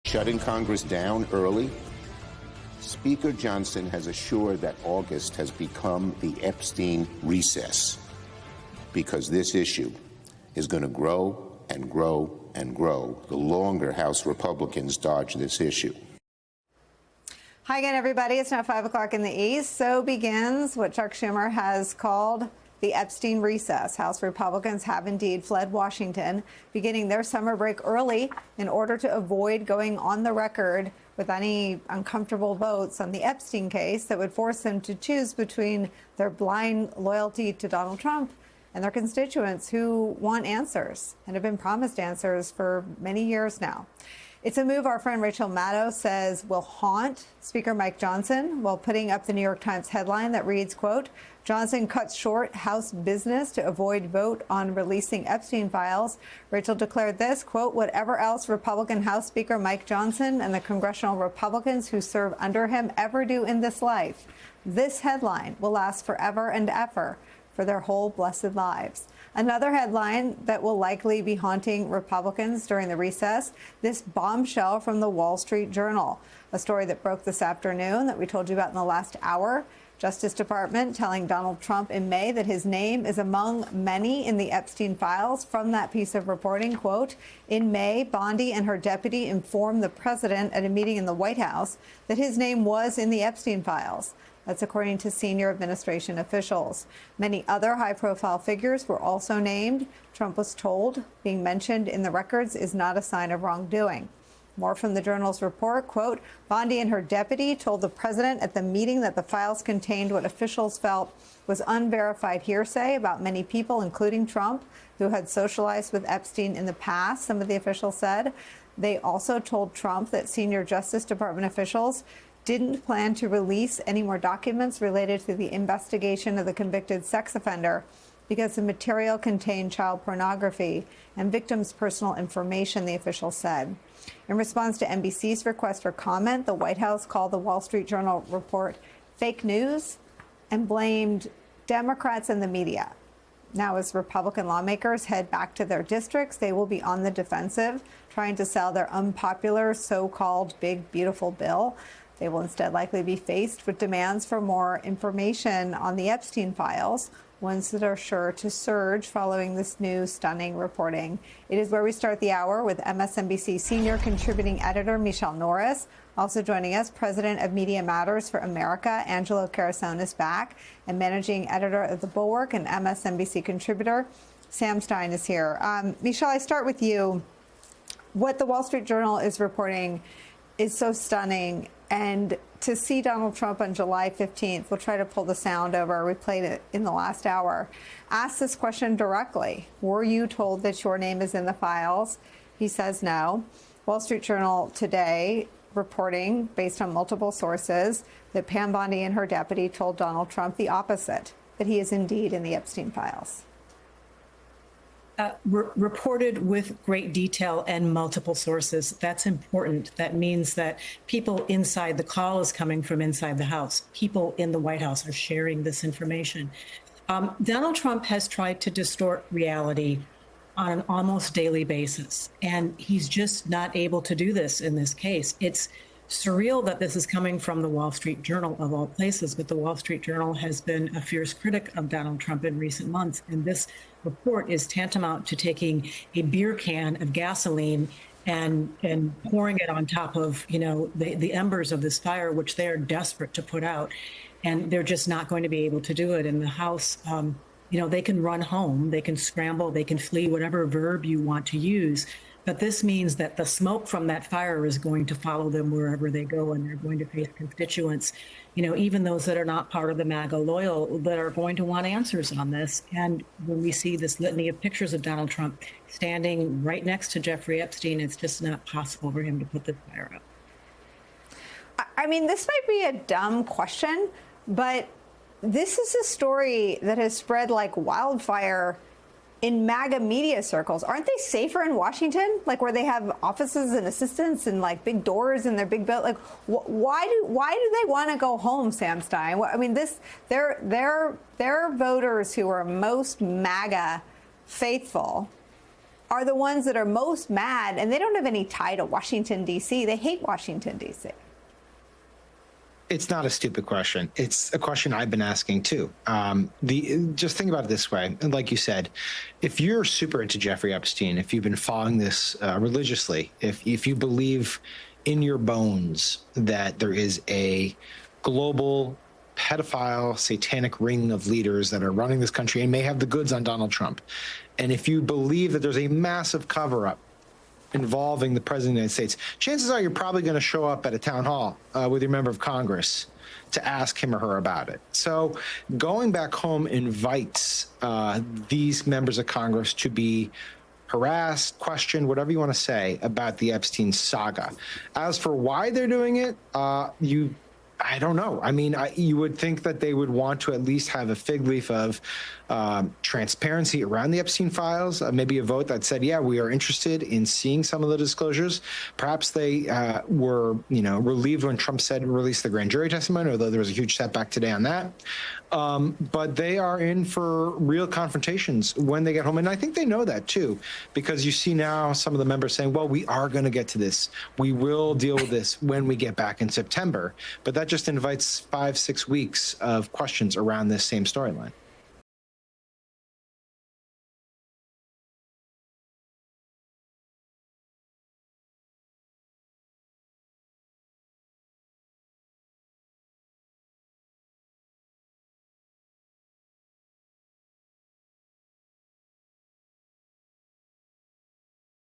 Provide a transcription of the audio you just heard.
Shutting Congress down early. Speaker Johnson has assured that August has become the Epstein recess because this issue is going to grow and grow and grow the longer House Republicans dodge this issue. Hi again, everybody. It's now 5 o'clock in the East. So begins what Chuck Schumer has called the Epstein recess. House Republicans have indeed fled Washington, beginning their summer break early in order to avoid going on the record with any uncomfortable votes on the Epstein case that would force them to choose between their blind loyalty to Donald Trump and their constituents who want answers and have been promised answers for many years now. It's a move our friend Rachel Maddow says will haunt Speaker Mike Johnson while putting up the New York Times headline that reads, quote, Johnson cuts short House business to avoid vote on releasing Epstein files. Rachel declared this, quote, whatever else Republican House Speaker Mike Johnson and the congressional Republicans who serve under him ever do in this life, this headline will last forever and ever for their whole blessed lives. Another headline that will likely be haunting Republicans during the recess, this bombshell from the Wall Street Journal, a story that broke this afternoon that we told you about in the last hour. Justice Department telling Donald Trump in May that his name is among many in the Epstein files. From that piece of reporting, quote, in May, Bondi and her deputy informed the president at a meeting in the White House that his name was in the Epstein files. That's according to senior administration officials. Many other high-profile figures were also named. Trump was told being mentioned in the records is not a sign of wrongdoing. More from the Journal's report, quote, Bondi and her deputy told the president at the meeting that the files contained what officials felt was unverified hearsay about many people, including Trump, who had socialized with Epstein in the past, some of the officials said. They also told Trump that senior Justice Department officials didn't plan to release any more documents related to the investigation of the convicted sex offender because the material contained child pornography and victims' personal information, the official said. In response to NBC's request for comment, the White House called the Wall Street Journal report fake news and blamed Democrats and the media. Now, as Republican lawmakers head back to their districts, they will be on the defensive, trying to sell their unpopular so-called big, beautiful bill. They will instead likely be faced with demands for more information on the Epstein files, ones that are sure to surge following this new stunning reporting. It is where we start the hour with MSNBC senior contributing editor Michelle Norris. Also joining us, president of Media Matters for America, Angelo Carusone is back, and managing editor of The Bulwark and MSNBC contributor, Sam Stein is here. Michelle, I start with you. What the Wall Street Journal is reporting is so stunning. And to see Donald Trump on July 15th, we'll try to pull the sound over. We played it in the last hour. Ask this question directly. Were you told that your name is in the files? He says no. Wall Street Journal today reporting, based on multiple sources, that Pam Bondi and her deputy told Donald Trump the opposite, that he is indeed in the Epstein files. Reported with great detail and multiple sources. That's important. That means that people inside the call is coming from inside the House. People in the White House are sharing this information. Donald Trump has tried to distort reality on an almost daily basis, and he's just not able to do this in this case. It's surreal that this is coming from the Wall Street Journal, of all places, but the Wall Street Journal has been a fierce critic of Donald Trump in recent months, and this report is tantamount to taking a beer can of gasoline and pouring it on top of, the embers of this fire, which they are desperate to put out, and they're just not going to be able to do it. In the House, they can run home, they can scramble, they can flee, whatever verb you want to use. But this means that the smoke from that fire is going to follow them wherever they go, and they're going to face constituents, even those that are not part of the MAGA loyal, that are going to want answers on this. And when we see this litany of pictures of Donald Trump standing right next to Jeffrey Epstein, it's just not possible for him to put this fire out. I mean, this might be a dumb question, but this is a story that has spread like wildfire in MAGA media circles. Aren't they safer in Washington, like where they have offices and assistants and like big doors and their big bill? Like, why do they want to go home, Sam Stein? I mean, their voters who are most MAGA faithful are the ones that are most mad, and they don't have any tie to Washington, D.C. They hate Washington, D.C. It's not a stupid question. It's a question I've been asking too. Just think about it this way. And like you said, if you're super into Jeffrey Epstein, if you've been following this religiously, if you believe in your bones that there is a global pedophile satanic ring of leaders that are running this country and may have the goods on Donald Trump, and if you believe that there's a massive cover-up involving the president of the United States, chances are you're probably going to show up at a town hall with your member of Congress to ask him or her about it. So going back home invites these members of Congress to be harassed, questioned, whatever you want to say about the Epstein saga. As for why they're doing it, I don't know. I mean, you would think that they would want to at least have a fig leaf of transparency around the Epstein files, maybe a vote that said, yeah, we are interested in seeing some of the disclosures. Perhaps they were, relieved when Trump said release the grand jury testimony, although there was a huge setback today on that. But they are in for real confrontations when they get home. And I think they know that, too, because you see now some of the members saying, well, we are going to get to this. We will deal with this when we get back in September. But that just invites 5-6 weeks of questions around this same storyline.